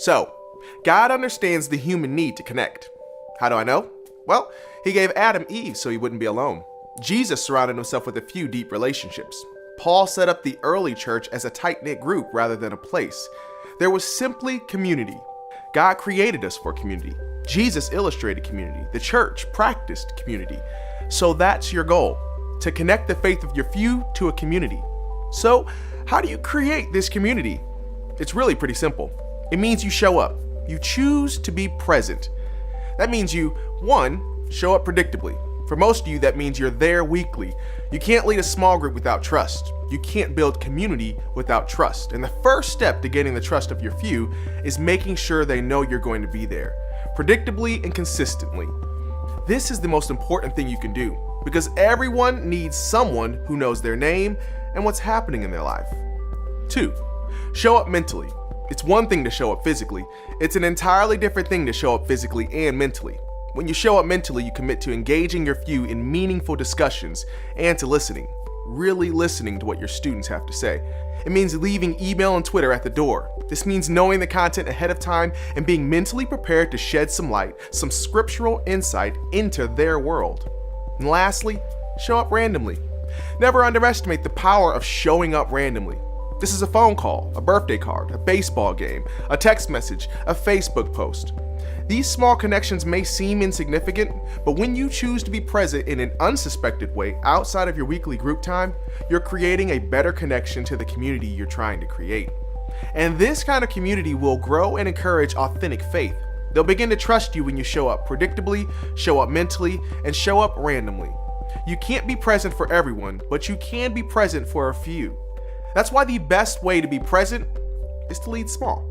So, God understands the human need to connect. How do I know? Well, he gave Adam Eve so he wouldn't be alone. Jesus surrounded himself with a few deep relationships. Paul set up the early church as a tight-knit group rather than a place. There was simply community. God created us for community. Jesus illustrated community. The church practiced community. So that's your goal, to connect the faith of your few to a community. So how do you create this community? It's really pretty simple. It means you show up. You choose to be present. That means you, 1, show up predictably. For most of you, that means you're there weekly. You can't lead a small group without trust. You can't build community without trust. And the first step to gaining the trust of your few is making sure they know you're going to be there, predictably and consistently. This is the most important thing you can do because everyone needs someone who knows their name and what's happening in their life. 2, show up mentally. It's one thing to show up physically. It's an entirely different thing to show up physically and mentally. When you show up mentally, you commit to engaging your few in meaningful discussions and to listening, really listening to what your students have to say. It means leaving email and Twitter at the door. This means knowing the content ahead of time and being mentally prepared to shed some light, some scriptural insight into their world. And lastly, show up randomly. Never underestimate the power of showing up randomly. This is a phone call, a birthday card, a baseball game, a text message, a Facebook post. These small connections may seem insignificant, but when you choose to be present in an unsuspected way outside of your weekly group time, you're creating a better connection to the community you're trying to create. And this kind of community will grow and encourage authentic faith. They'll begin to trust you when you show up predictably, show up mentally, and show up randomly. You can't be present for everyone, but you can be present for a few. That's why the best way to be present is to lead small.